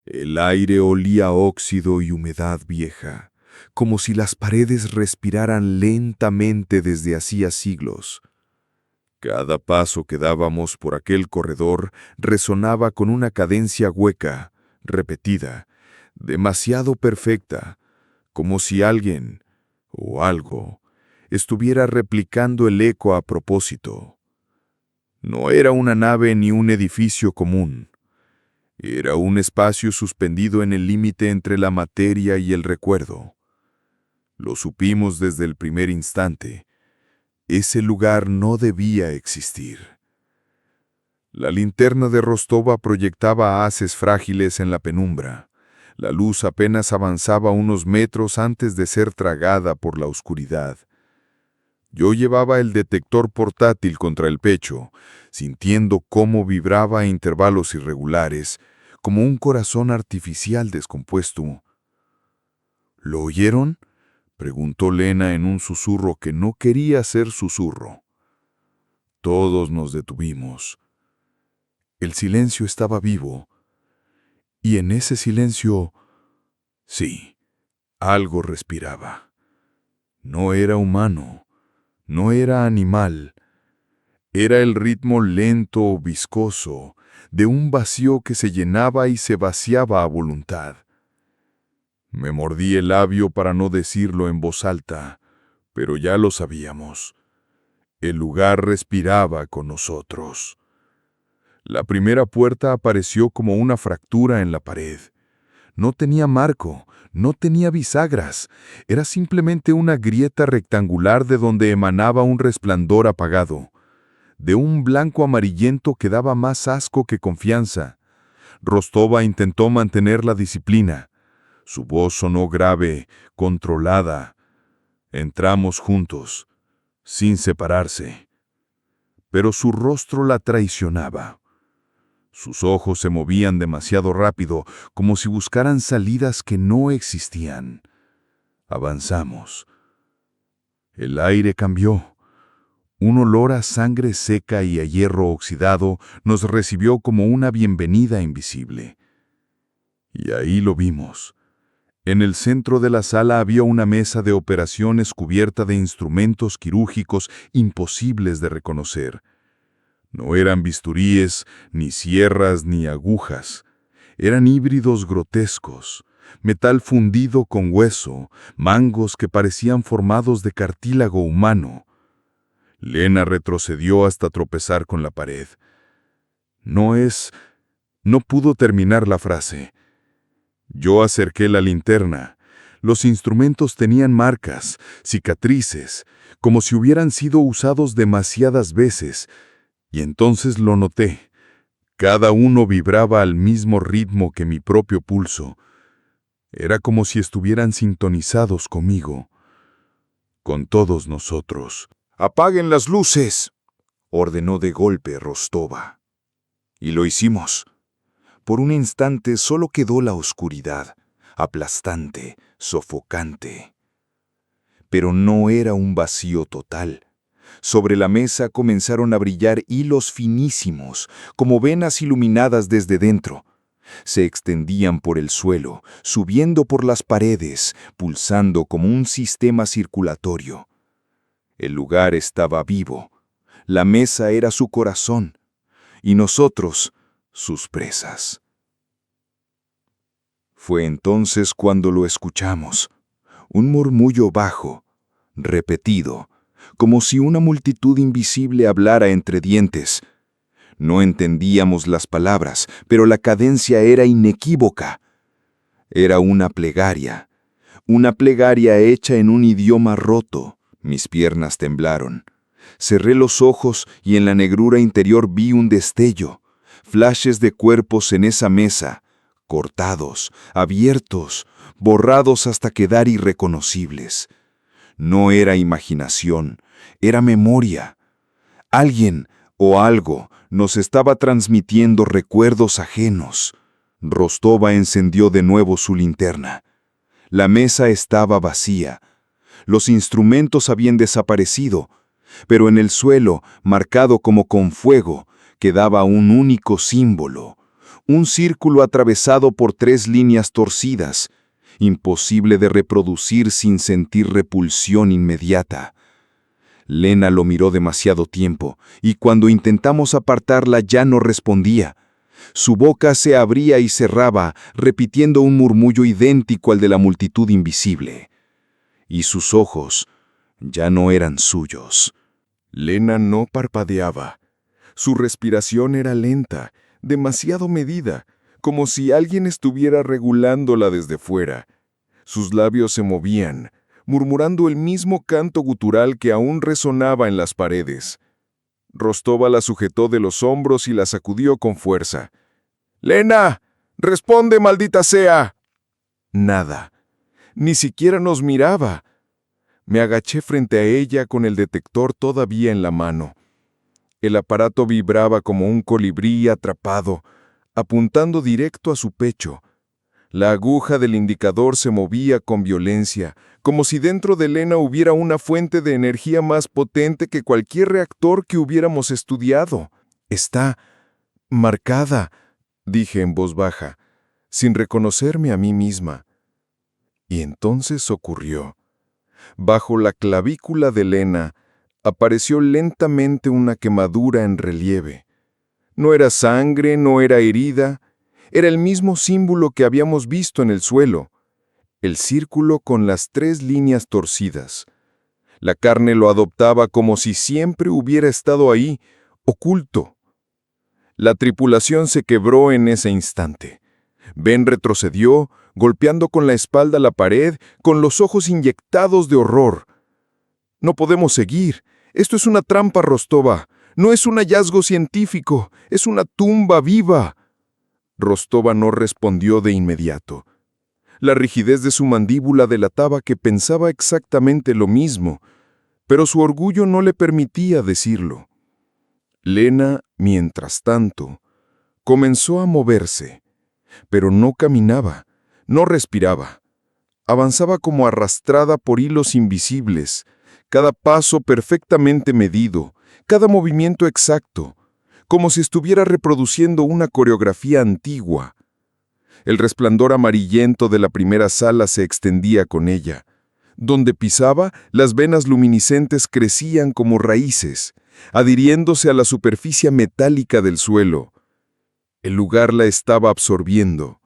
El aire olía a óxido y humedad vieja, como si las paredes respiraran lentamente desde hacía siglos. Cada paso que dábamos por aquel corredor resonaba con una cadencia hueca, repetida, demasiado perfecta, como si alguien o algo estuviera replicando el eco a propósito. No era una nave ni un edificio común. Era un espacio suspendido en el límite entre la materia y el recuerdo. Lo supimos desde el primer instante. Ese lugar no debía existir. La linterna de Rostova proyectaba haces frágiles en la penumbra. La luz apenas avanzaba unos metros antes de ser tragada por la oscuridad. Yo llevaba el detector portátil contra el pecho, sintiendo cómo vibraba a intervalos irregulares, como un corazón artificial descompuesto. ¿Lo oyeron?, preguntó Lena en un susurro que no quería ser susurro. Todos nos detuvimos. El silencio estaba vivo, y en ese silencio, sí, algo respiraba. No era humano, no era animal. Era el ritmo lento, viscoso, de un vacío que se llenaba y se vaciaba a voluntad. Me mordí el labio para no decirlo en voz alta, pero ya lo sabíamos. El lugar respiraba con nosotros. La primera puerta apareció como una fractura en la pared. No tenía marco, no tenía bisagras. Era simplemente una grieta rectangular de donde emanaba un resplandor apagado, de un blanco amarillento que daba más asco que confianza. Rostova intentó mantener la disciplina. Su voz sonó grave, controlada. Entramos juntos, sin separarse. Pero su rostro la traicionaba. Sus ojos se movían demasiado rápido, como si buscaran salidas que no existían. Avanzamos. El aire cambió. Un olor a sangre seca y a hierro oxidado nos recibió como una bienvenida invisible. Y ahí lo vimos. En el centro de la sala había una mesa de operaciones cubierta de instrumentos quirúrgicos imposibles de reconocer. No eran bisturíes, ni sierras, ni agujas. Eran híbridos grotescos, metal fundido con hueso, mangos que parecían formados de cartílago humano. Lena retrocedió hasta tropezar con la pared. No pudo terminar la frase. Yo acerqué la linterna. Los instrumentos tenían marcas, cicatrices, como si hubieran sido usados demasiadas veces, y entonces lo noté. Cada uno vibraba al mismo ritmo que mi propio pulso. Era como si estuvieran sintonizados conmigo, con todos nosotros. «¡Apaguen las luces!», ordenó de golpe Rostova. Y lo hicimos. Por un instante solo quedó la oscuridad, aplastante, sofocante. Pero no era un vacío total. Sobre la mesa comenzaron a brillar hilos finísimos, como venas iluminadas desde dentro. Se extendían por el suelo, subiendo por las paredes, pulsando como un sistema circulatorio. El lugar estaba vivo. La mesa era su corazón, y nosotros, sus presas. Fue entonces cuando lo escuchamos. Un murmullo bajo, repetido, como si una multitud invisible hablara entre dientes. No entendíamos las palabras, pero la cadencia era inequívoca. Era una plegaria hecha en un idioma roto. Mis piernas temblaron. Cerré los ojos y en la negrura interior vi un destello, flashes de cuerpos en esa mesa, cortados, abiertos, borrados hasta quedar irreconocibles. No era imaginación, era memoria. Alguien o algo nos estaba transmitiendo recuerdos ajenos. Rostova encendió de nuevo su linterna. La mesa estaba vacía. Los instrumentos habían desaparecido, pero en el suelo, marcado como con fuego, quedaba un único símbolo, un círculo atravesado por 3 líneas torcidas, imposible de reproducir sin sentir repulsión inmediata. Lena lo miró demasiado tiempo, y cuando intentamos apartarla ya no respondía. Su boca se abría y cerraba, repitiendo un murmullo idéntico al de la multitud invisible. Y sus ojos ya no eran suyos. Lena no parpadeaba. Su respiración era lenta, demasiado medida, como si alguien estuviera regulándola desde fuera. Sus labios se movían, murmurando el mismo canto gutural que aún resonaba en las paredes. Rostova la sujetó de los hombros y la sacudió con fuerza. «¡Lena! ¡Responde, maldita sea!». Nada. Ni siquiera nos miraba. Me agaché frente a ella con el detector todavía en la mano. El aparato vibraba como un colibrí atrapado, apuntando directo a su pecho. La aguja del indicador se movía con violencia, como si dentro de Lena hubiera una fuente de energía más potente que cualquier reactor que hubiéramos estudiado. «Está marcada», dije en voz baja, sin reconocerme a mí misma. Y entonces ocurrió. Bajo la clavícula de Lena apareció lentamente una quemadura en relieve. No era sangre, no era herida, era el mismo símbolo que habíamos visto en el suelo, el círculo con las 3 líneas torcidas. La carne lo adoptaba como si siempre hubiera estado ahí, oculto. La tripulación se quebró en ese instante. Ben retrocedió, golpeando con la espalda la pared, con los ojos inyectados de horror. «No podemos seguir. Esto es una trampa, Rostova. No es un hallazgo científico, es una tumba viva». Rostova no respondió de inmediato. La rigidez de su mandíbula delataba que pensaba exactamente lo mismo, pero su orgullo no le permitía decirlo. Lena, mientras tanto, comenzó a moverse, pero no caminaba, no respiraba. Avanzaba como arrastrada por hilos invisibles, cada paso perfectamente medido, cada movimiento exacto, como si estuviera reproduciendo una coreografía antigua. El resplandor amarillento de la primera sala se extendía con ella. Donde pisaba, las venas luminiscentes crecían como raíces, adhiriéndose a la superficie metálica del suelo. El lugar la estaba absorbiendo,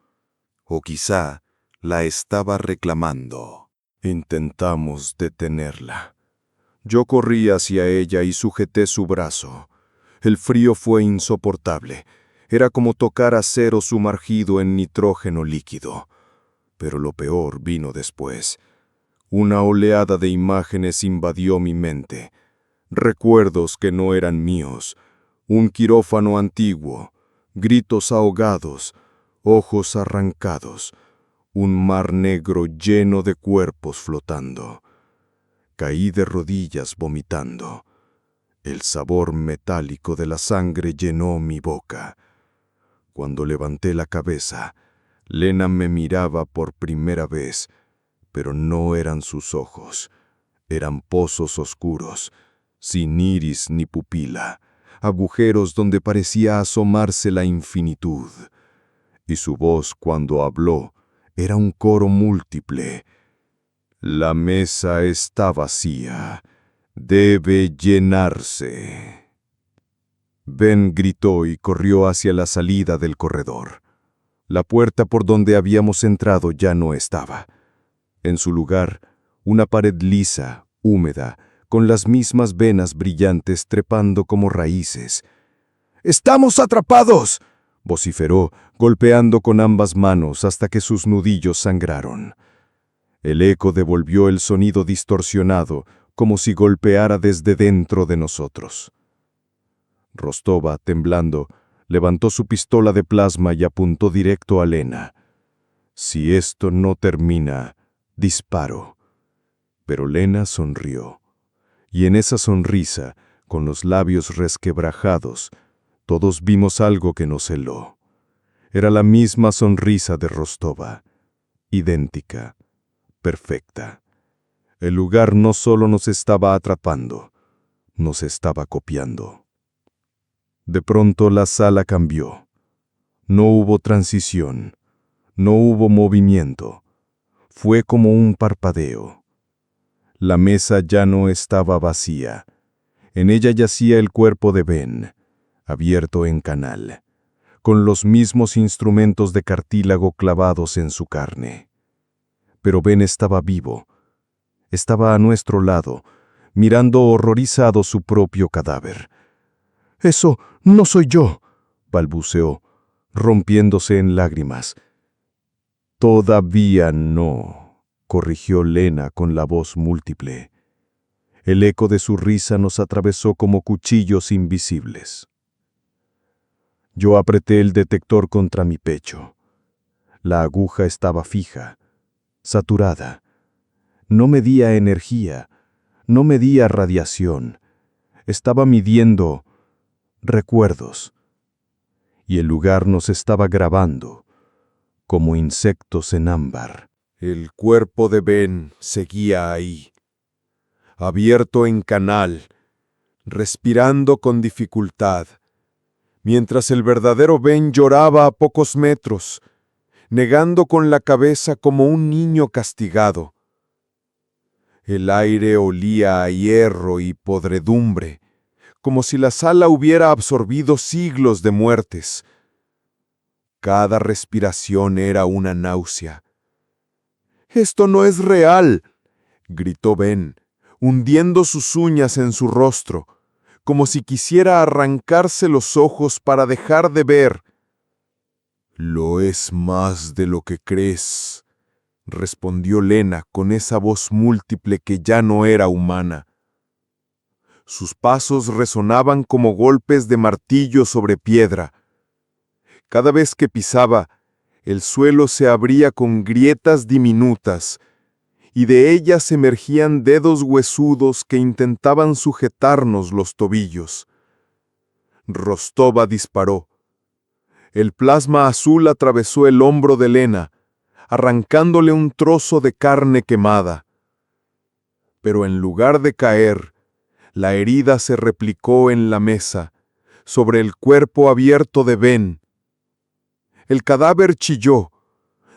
o quizá la estaba reclamando. Intentamos detenerla. Yo corrí hacia ella y sujeté su brazo. El frío fue insoportable. Era como tocar acero sumergido en nitrógeno líquido. Pero lo peor vino después. Una oleada de imágenes invadió mi mente. Recuerdos que no eran míos. Un quirófano antiguo. Gritos ahogados. Ojos arrancados. Un mar negro lleno de cuerpos flotando. Caí de rodillas vomitando. El sabor metálico de la sangre llenó mi boca. Cuando levanté la cabeza, Lena me miraba por primera vez, pero no eran sus ojos. Eran pozos oscuros, sin iris ni pupila, agujeros donde parecía asomarse la infinitud. Y su voz, cuando habló, era un coro múltiple. «La mesa está vacía. Debe llenarse». Ben gritó y corrió hacia la salida del corredor. La puerta por donde habíamos entrado ya no estaba. En su lugar, una pared lisa, húmeda, con las mismas venas brillantes trepando como raíces. «¡Estamos atrapados!», vociferó, golpeando con ambas manos hasta que sus nudillos sangraron. El eco devolvió el sonido distorsionado, como si golpeara desde dentro de nosotros. Rostova, temblando, levantó su pistola de plasma y apuntó directo a Lena. «Si esto no termina, disparo». Pero Lena sonrió. Y en esa sonrisa, con los labios resquebrajados, todos vimos algo que nos heló. Era la misma sonrisa de Rostova, idéntica, perfecta. El lugar no solo nos estaba atrapando, nos estaba copiando. De pronto la sala cambió. No hubo transición, no hubo movimiento. Fue como un parpadeo. La mesa ya no estaba vacía. En ella yacía el cuerpo de Ben, abierto en canal, con los mismos instrumentos de cartílago clavados en su carne. Pero Ben estaba vivo. Estaba a nuestro lado, mirando horrorizado su propio cadáver. «Eso no soy yo», balbuceó, rompiéndose en lágrimas. «Todavía no», corrigió Lena con la voz múltiple. El eco de su risa nos atravesó como cuchillos invisibles. Yo apreté el detector contra mi pecho. La aguja estaba fija, saturada. No medía energía, no medía radiación. Estaba midiendo recuerdos. Y el lugar nos estaba grabando, como insectos en ámbar. El cuerpo de Ben seguía ahí, abierto en canal, respirando con dificultad, mientras el verdadero Ben lloraba a pocos metros, negando con la cabeza como un niño castigado. El aire olía a hierro y podredumbre, como si la sala hubiera absorbido siglos de muertes. Cada respiración era una náusea. «¡Esto no es real!», gritó Ben, hundiendo sus uñas en su rostro, como si quisiera arrancarse los ojos para dejar de ver. «Lo es más de lo que crees», respondió Lena con esa voz múltiple que ya no era humana. Sus pasos resonaban como golpes de martillo sobre piedra. Cada vez que pisaba, el suelo se abría con grietas diminutas, y de ellas emergían dedos huesudos que intentaban sujetarnos los tobillos. Rostova disparó. El plasma azul atravesó el hombro de Lena, arrancándole un trozo de carne quemada. Pero en lugar de caer, la herida se replicó en la mesa, sobre el cuerpo abierto de Ben. El cadáver chilló,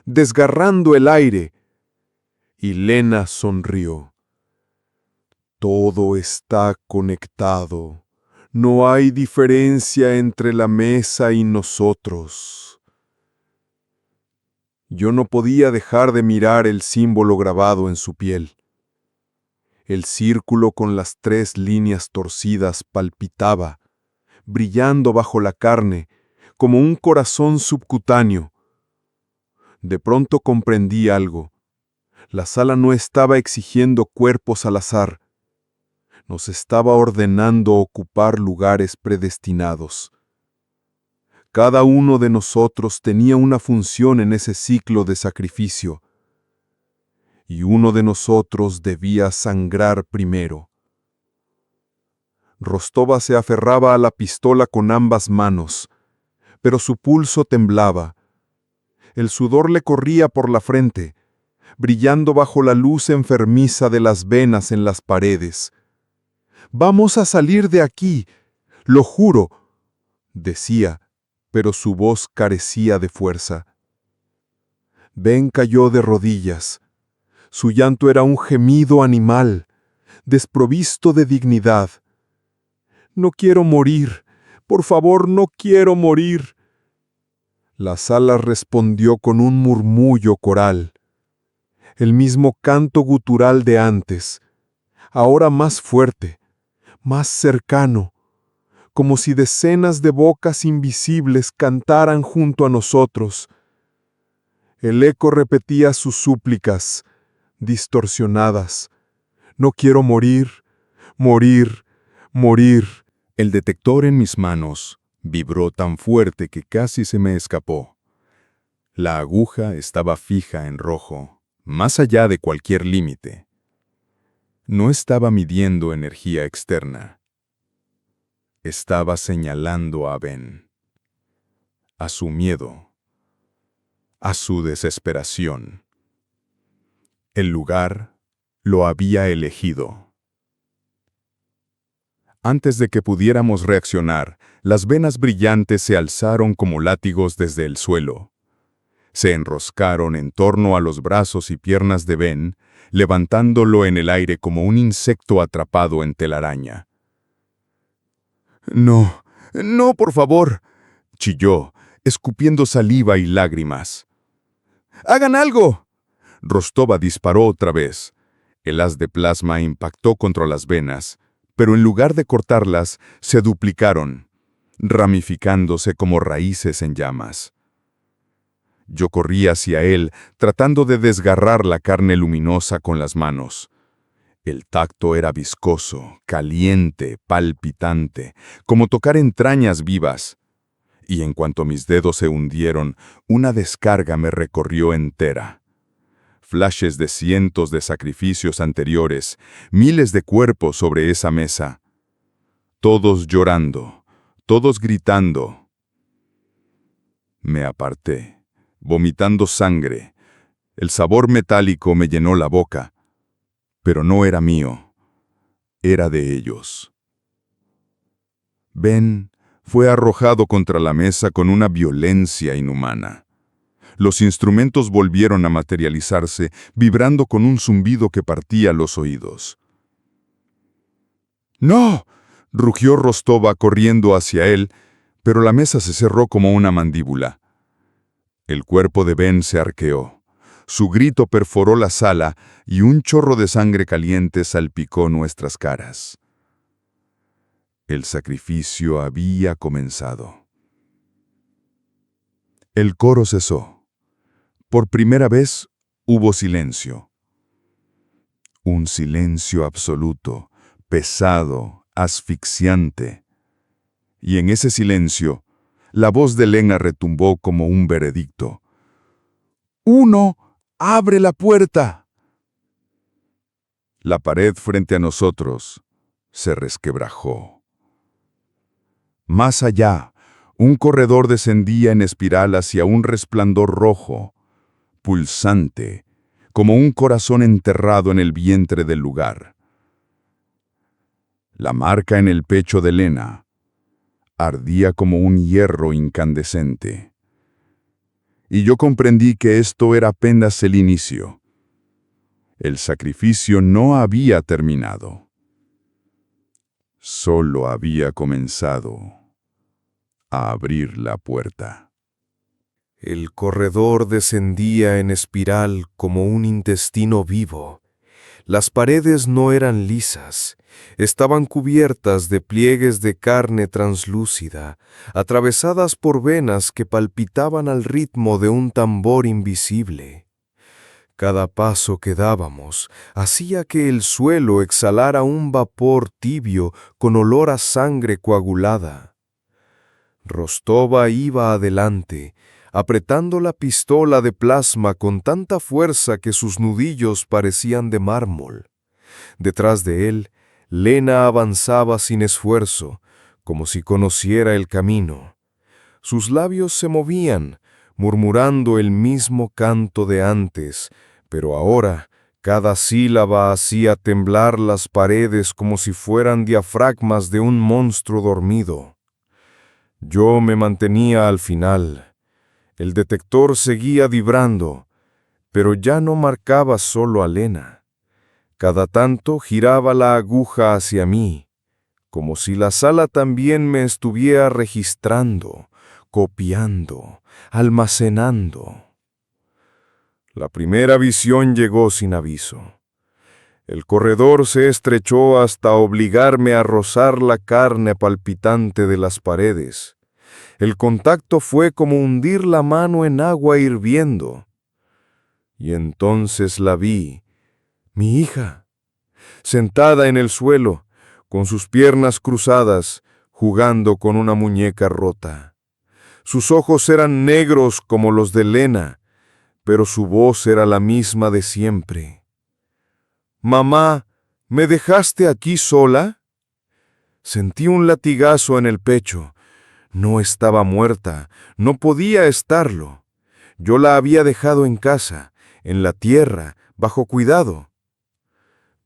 desgarrando el aire, y Lena sonrió. «Todo está conectado. No hay diferencia entre la mesa y nosotros». Yo no podía dejar de mirar el símbolo grabado en su piel. El círculo con las 3 líneas torcidas palpitaba, brillando bajo la carne, como un corazón subcutáneo. De pronto comprendí algo. La sala no estaba exigiendo cuerpos al azar. Nos estaba ordenando ocupar lugares predestinados. Cada uno de nosotros tenía una función en ese ciclo de sacrificio, y uno de nosotros debía sangrar primero. Rostova se aferraba a la pistola con ambas manos, pero su pulso temblaba. El sudor le corría por la frente, brillando bajo la luz enfermiza de las venas en las paredes. «Vamos a salir de aquí, lo juro», decía, pero su voz carecía de fuerza. Ben cayó de rodillas. Su llanto era un gemido animal, desprovisto de dignidad. «No quiero morir, por favor, no quiero morir». La sala respondió con un murmullo coral. El mismo canto gutural de antes, ahora más fuerte, más cercano, como si decenas de bocas invisibles cantaran junto a nosotros. El eco repetía sus súplicas, distorsionadas. «No quiero morir, morir, morir». El detector en mis manos vibró tan fuerte que casi se me escapó. La aguja estaba fija en rojo, más allá de cualquier límite. No estaba midiendo energía externa. Estaba señalando a Ben, a su miedo, a su desesperación. El lugar lo había elegido. Antes de que pudiéramos reaccionar, las venas brillantes se alzaron como látigos desde el suelo. Se enroscaron en torno a los brazos y piernas de Ben, levantándolo en el aire como un insecto atrapado en telaraña. «No, no, por favor», chilló, escupiendo saliva y lágrimas. «¡Hagan algo!». Rostova disparó otra vez. El haz de plasma impactó contra las venas, pero en lugar de cortarlas, se duplicaron, ramificándose como raíces en llamas. Yo corrí hacia él, tratando de desgarrar la carne luminosa con las manos. El tacto era viscoso, caliente, palpitante, como tocar entrañas vivas. Y en cuanto mis dedos se hundieron, una descarga me recorrió entera. Flashes de cientos de sacrificios anteriores, miles de cuerpos sobre esa mesa. Todos llorando, todos gritando. Me aparté, vomitando sangre. El sabor metálico me llenó la boca, pero no era mío, era de ellos. Ben fue arrojado contra la mesa con una violencia inhumana. Los instrumentos volvieron a materializarse, vibrando con un zumbido que partía los oídos. «¡No!», rugió Rostova corriendo hacia él, pero la mesa se cerró como una mandíbula. El cuerpo de Ben se arqueó. Su grito perforó la sala y un chorro de sangre caliente salpicó nuestras caras. El sacrificio había comenzado. El coro cesó. Por primera vez hubo silencio. Un silencio absoluto, pesado, asfixiante. Y en ese silencio, la voz de Lena retumbó como un veredicto. «¡Uno, abre la puerta!». La pared frente a nosotros se resquebrajó. Más allá, un corredor descendía en espiral hacia un resplandor rojo, pulsante, como un corazón enterrado en el vientre del lugar. La marca en el pecho de Lena ardía como un hierro incandescente. Y yo comprendí que esto era apenas el inicio. El sacrificio no había terminado. Solo había comenzado a abrir la puerta. El corredor descendía en espiral como un intestino vivo. Las paredes no eran lisas, estaban cubiertas de pliegues de carne translúcida, atravesadas por venas que palpitaban al ritmo de un tambor invisible. Cada paso que dábamos hacía que el suelo exhalara un vapor tibio con olor a sangre coagulada. Rostova iba adelante, apretando la pistola de plasma con tanta fuerza que sus nudillos parecían de mármol. Detrás de él, Lena avanzaba sin esfuerzo, como si conociera el camino. Sus labios se movían, murmurando el mismo canto de antes, pero ahora cada sílaba hacía temblar las paredes como si fueran diafragmas de un monstruo dormido. Yo me mantenía al final. El detector seguía vibrando, pero ya no marcaba solo a Lena. Cada tanto giraba la aguja hacia mí, como si la sala también me estuviera registrando, copiando, almacenando. La primera visión llegó sin aviso. El corredor se estrechó hasta obligarme a rozar la carne palpitante de las paredes. El contacto fue como hundir la mano en agua hirviendo. Y entonces la vi, mi hija, sentada en el suelo, con sus piernas cruzadas, jugando con una muñeca rota. Sus ojos eran negros como los de Lena, pero su voz era la misma de siempre. «Mamá, ¿me dejaste aquí sola?». Sentí un latigazo en el pecho. No estaba muerta, no podía estarlo. Yo la había dejado en casa, en la tierra, bajo cuidado.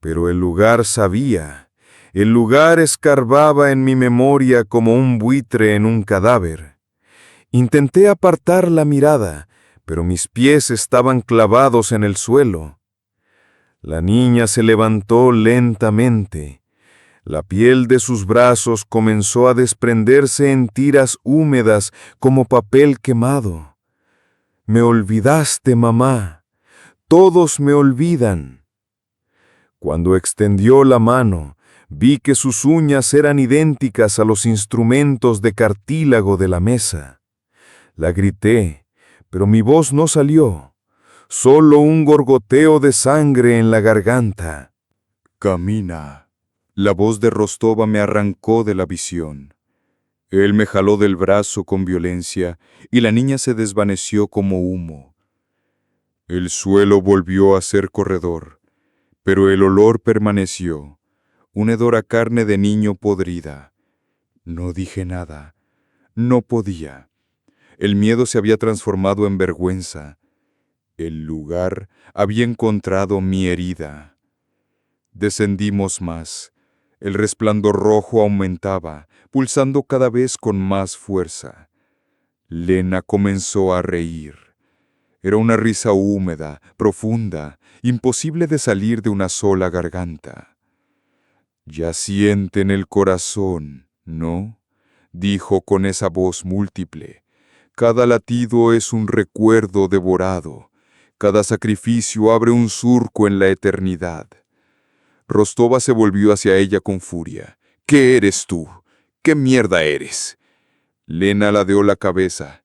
Pero el lugar sabía, El lugar escarbaba en mi memoria como un buitre en un cadáver. Intenté apartar la mirada, pero mis pies estaban clavados en el suelo. La niña se levantó lentamente. La piel de sus brazos comenzó a desprenderse en tiras húmedas como papel quemado. Me olvidaste, mamá. Todos me olvidan. Cuando extendió la mano, vi que sus uñas eran idénticas a los instrumentos de cartílago de la mesa. La grité, pero mi voz no salió, solo un gorgoteo de sangre en la garganta. Camina. La voz de Rostova me arrancó de la visión. Él me jaló del brazo con violencia y la niña se desvaneció como humo. El suelo volvió a ser corredor, pero el olor permaneció, un hedor a carne de niño podrida. No dije nada. No podía. El miedo se había transformado en vergüenza. El lugar había encontrado mi herida. Descendimos más. El resplandor rojo aumentaba, pulsando cada vez con más fuerza. Lena comenzó a reír. Era una risa húmeda, profunda, imposible de salir de una sola garganta. «Ya sienten el corazón, ¿no?», dijo con esa voz múltiple. «Cada latido es un recuerdo devorado. Cada sacrificio abre un surco en la eternidad». Rostova se volvió hacia ella con furia. «¿Qué eres tú? ¿Qué mierda eres?». Lena ladeó la cabeza.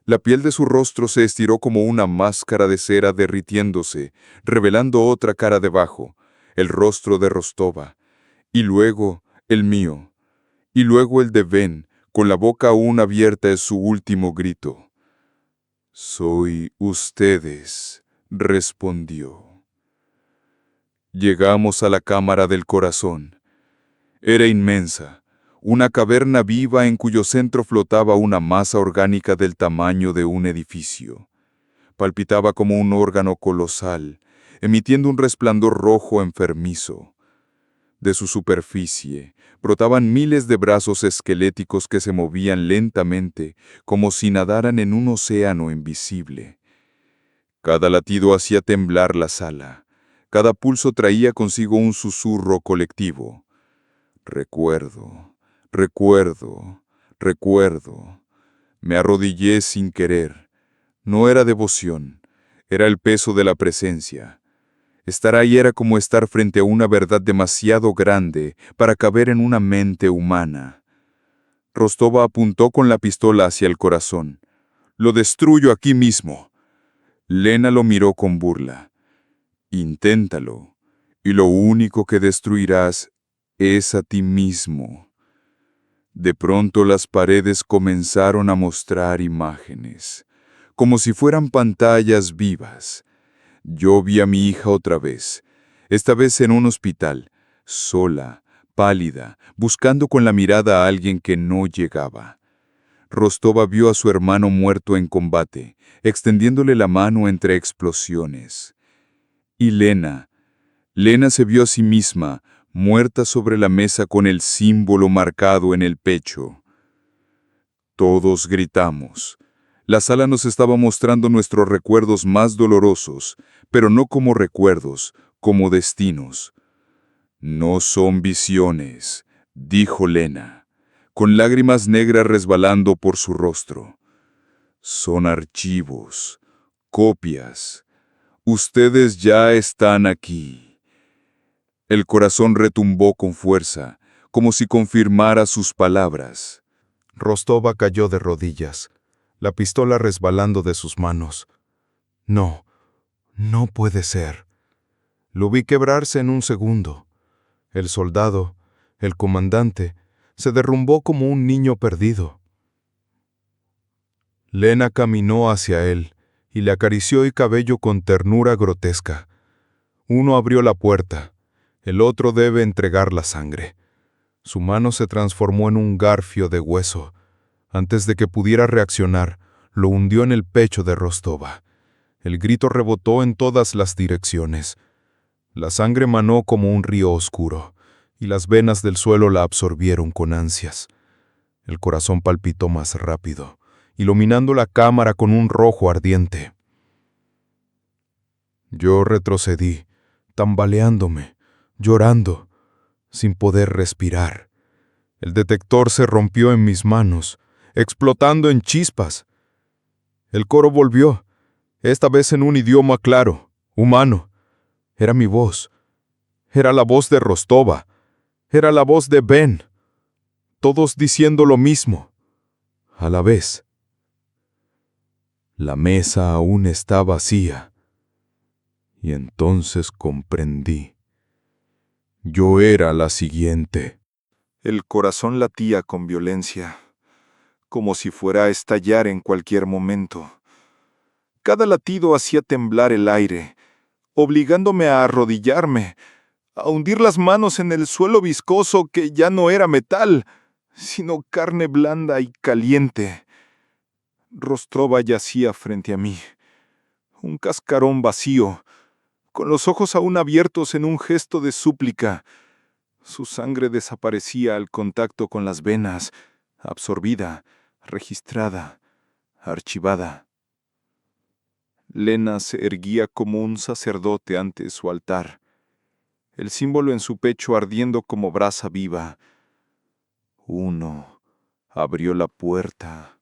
La piel de su rostro se estiró como una máscara de cera derritiéndose, revelando otra cara debajo, el rostro de Rostova, y luego el mío, y luego el de Ben, con la boca aún abierta en su último grito. «Soy ustedes», respondió. Llegamos a la cámara del corazón. Era inmensa, una caverna viva en cuyo centro flotaba una masa orgánica del tamaño de un edificio. Palpitaba como un órgano colosal, emitiendo un resplandor rojo enfermizo. De su superficie brotaban miles de brazos esqueléticos que se movían lentamente, como si nadaran en un océano invisible. Cada latido hacía temblar la sala. Cada pulso traía consigo un susurro colectivo. Recuerdo, recuerdo, recuerdo. Me arrodillé sin querer. No era devoción, era el peso de la presencia. Estar ahí era como estar frente a una verdad demasiado grande para caber en una mente humana. Rostova apuntó con la pistola hacia el corazón. «Lo destruyo aquí mismo». Lena lo miró con burla. «Inténtalo, y lo único que destruirás es a ti mismo». De pronto las paredes comenzaron a mostrar imágenes, como si fueran pantallas vivas. Yo vi a mi hija otra vez, esta vez en un hospital, sola, pálida, buscando con la mirada a alguien que no llegaba. Rostova vio a su hermano muerto en combate, extendiéndole la mano entre explosiones. Y Lena se vio a sí misma, muerta sobre la mesa con el símbolo marcado en el pecho. Todos gritamos. La sala nos estaba mostrando nuestros recuerdos más dolorosos, pero no como recuerdos, como destinos. «No son visiones», dijo Lena, con lágrimas negras resbalando por su rostro. «Son archivos, copias. Ustedes ya están aquí». El corazón retumbó con fuerza, como si confirmara sus palabras. Rostova cayó de rodillas, la pistola resbalando de sus manos. No, no puede ser. Lo vi quebrarse en un segundo. El soldado, el comandante, se derrumbó como un niño perdido. Lena caminó hacia él y le acarició el cabello con ternura grotesca. Uno abrió la puerta, el otro debe entregar la sangre. Su mano se transformó en un garfio de hueso. Antes de que pudiera reaccionar, lo hundió en el pecho de Rostova. El grito rebotó en todas las direcciones. La sangre manó como un río oscuro, y las venas del suelo la absorbieron con ansias. El corazón palpitó más rápido, iluminando la cámara con un rojo ardiente. Yo retrocedí, tambaleándome, llorando, sin poder respirar. El detector se rompió en mis manos, explotando en chispas. El coro volvió, esta vez en un idioma claro, humano. Era mi voz. Era la voz de Rostova. Era la voz de Ben. Todos diciendo lo mismo, a la vez. La mesa aún está vacía. Y entonces comprendí. Yo era la siguiente. El corazón latía con violencia, como si fuera a estallar en cualquier momento. Cada latido hacía temblar el aire, obligándome a arrodillarme, a hundir las manos en el suelo viscoso que ya no era metal, sino carne blanda y caliente. Rostova yacía frente a mí, un cascarón vacío, con los ojos aún abiertos en un gesto de súplica. Su sangre desaparecía al contacto con las venas, absorbida, registrada, archivada. Lena se erguía como un sacerdote ante su altar, el símbolo en su pecho ardiendo como brasa viva. Uno abrió la puerta,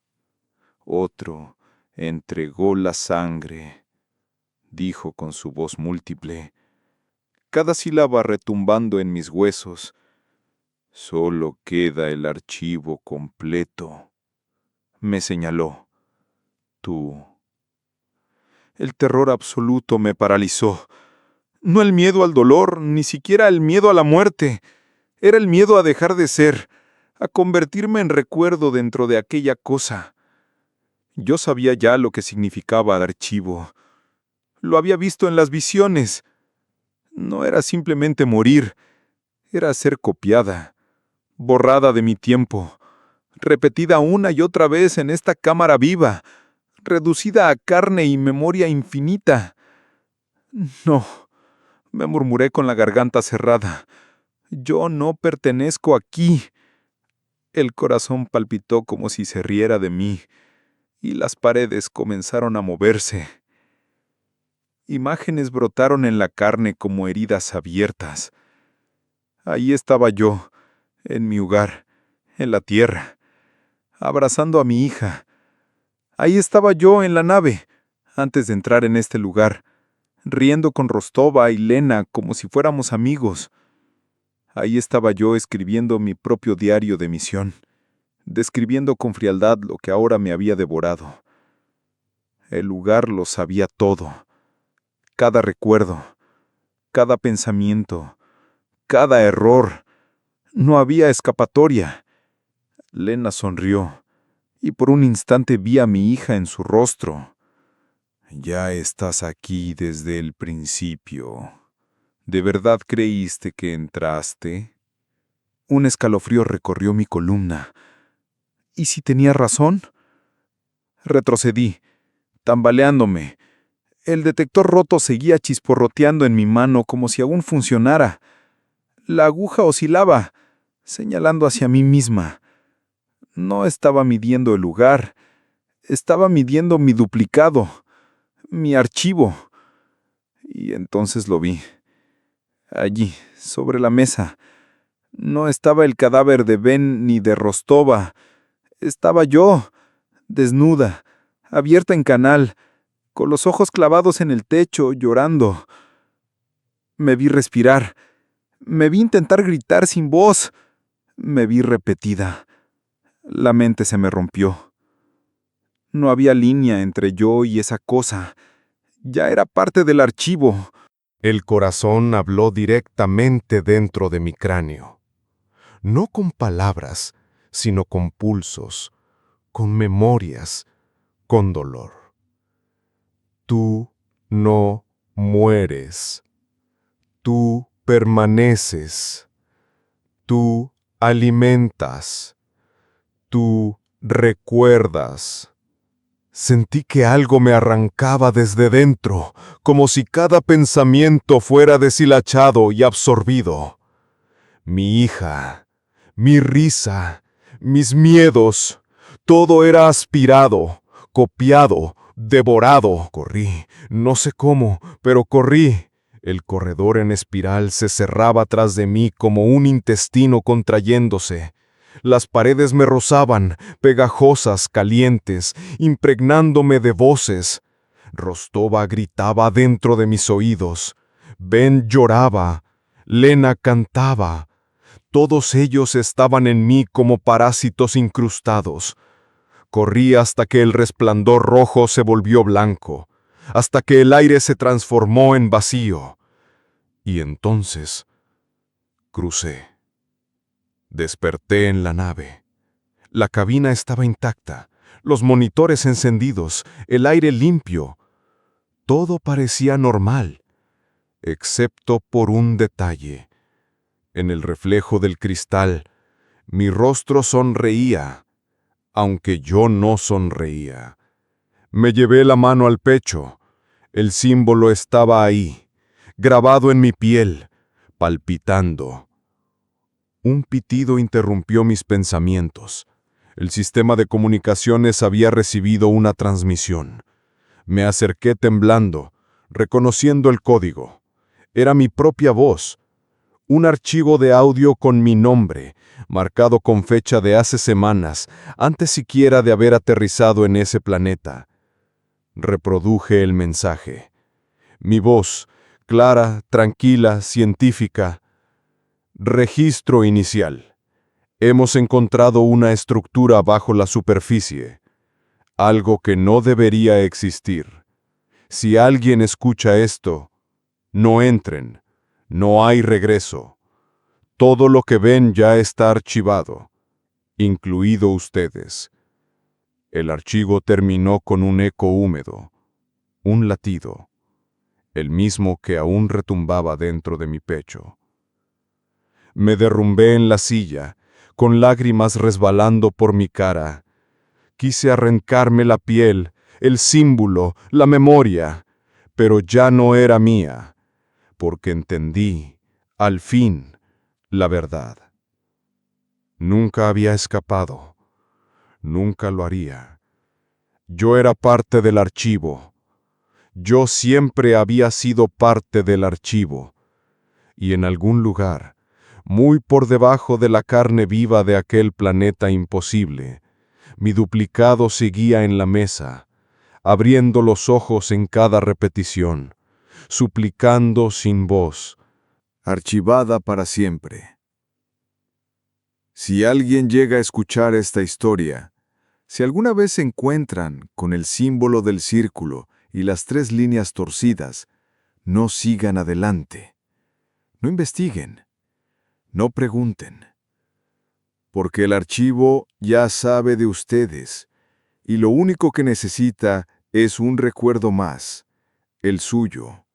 otro entregó la sangre, dijo con su voz múltiple, cada sílaba retumbando en mis huesos. Solo queda el archivo completo. Me señaló. Tú. El terror absoluto me paralizó. No el miedo al dolor, ni siquiera el miedo a la muerte. Era el miedo a dejar de ser, a convertirme en recuerdo dentro de aquella cosa. Yo sabía ya lo que significaba el archivo. Lo había visto en las visiones. No era simplemente morir, era ser copiada, borrada de mi tiempo, repetida una y otra vez en esta cámara viva, reducida a carne y memoria infinita. No, me murmuré con la garganta cerrada. Yo no pertenezco aquí. El corazón palpitó como si se riera de mí, y las paredes comenzaron a moverse. Imágenes brotaron en la carne como heridas abiertas. Ahí estaba yo, en mi hogar, en la tierra, abrazando a mi hija. Ahí estaba yo en la nave, antes de entrar en este lugar, riendo con Rostova y Lena como si fuéramos amigos. Ahí estaba yo escribiendo mi propio diario de misión, describiendo con frialdad lo que ahora me había devorado. El lugar lo sabía todo, cada recuerdo, cada pensamiento, cada error. No había escapatoria. Lena sonrió, y por un instante vi a mi hija en su rostro. Ya estás aquí desde el principio. ¿De verdad creíste que entraste? Un escalofrío recorrió mi columna. ¿Y si tenía razón? Retrocedí, tambaleándome. El detector roto seguía chisporroteando en mi mano como si aún funcionara. La aguja oscilaba, señalando hacia mí misma. No estaba midiendo el lugar, estaba midiendo mi duplicado, mi archivo. Y entonces lo vi. Allí, sobre la mesa. No estaba el cadáver de Ben ni de Rostova. Estaba yo, desnuda, abierta en canal, con los ojos clavados en el techo, llorando. Me vi respirar. Me vi intentar gritar sin voz. Me vi repetida. La mente se me rompió. No había línea entre yo y esa cosa. Ya era parte del archivo. El corazón habló directamente dentro de mi cráneo. No con palabras, sino con pulsos, con memorias, con dolor. Tú no mueres. Tú permaneces. Tú alimentas. Tú recuerdas. Sentí que algo me arrancaba desde dentro, como si cada pensamiento fuera deshilachado y absorbido. Mi hija, mi risa, mis miedos, todo era aspirado, copiado, devorado. Corrí, no sé cómo, pero corrí. El corredor en espiral se cerraba tras de mí como un intestino contrayéndose. Las paredes me rozaban, pegajosas, calientes, impregnándome de voces. Rostova gritaba dentro de mis oídos. Ben lloraba. Lena cantaba. Todos ellos estaban en mí como parásitos incrustados. Corrí hasta que el resplandor rojo se volvió blanco, hasta que el aire se transformó en vacío. Y entonces crucé. Desperté en la nave. La cabina estaba intacta, los monitores encendidos, el aire limpio. Todo parecía normal, excepto por un detalle. En el reflejo del cristal, mi rostro sonreía, aunque yo no sonreía. Me llevé la mano al pecho. El símbolo estaba ahí, grabado en mi piel, palpitando. Un pitido interrumpió mis pensamientos. El sistema de comunicaciones había recibido una transmisión. Me acerqué temblando, reconociendo el código. Era mi propia voz. Un archivo de audio con mi nombre, marcado con fecha de hace semanas, antes siquiera de haber aterrizado en ese planeta. Reproduje el mensaje. Mi voz, clara, tranquila, científica. Registro inicial. Hemos encontrado una estructura bajo la superficie, algo que no debería existir. Si alguien escucha esto, no entren, no hay regreso. Todo lo que ven ya está archivado, incluido ustedes. El archivo terminó con un eco húmedo, un latido, el mismo que aún retumbaba dentro de mi pecho. Me derrumbé en la silla, con lágrimas resbalando por mi cara. Quise arrancarme la piel, el símbolo, la memoria, pero ya no era mía, porque entendí, al fin, la verdad. Nunca había escapado, nunca lo haría. Yo era parte del archivo. Yo siempre había sido parte del archivo. Y en algún lugar, muy por debajo de la carne viva de aquel planeta imposible, mi duplicado seguía en la mesa, abriendo los ojos en cada repetición, suplicando sin voz, Archivada para siempre. Si alguien llega a escuchar esta historia, si alguna vez se encuentran con el símbolo del círculo y las 3 líneas torcidas, no sigan adelante. No investiguen. No pregunten. Porque el archivo ya sabe de ustedes, y lo único que necesita es un recuerdo más, el suyo.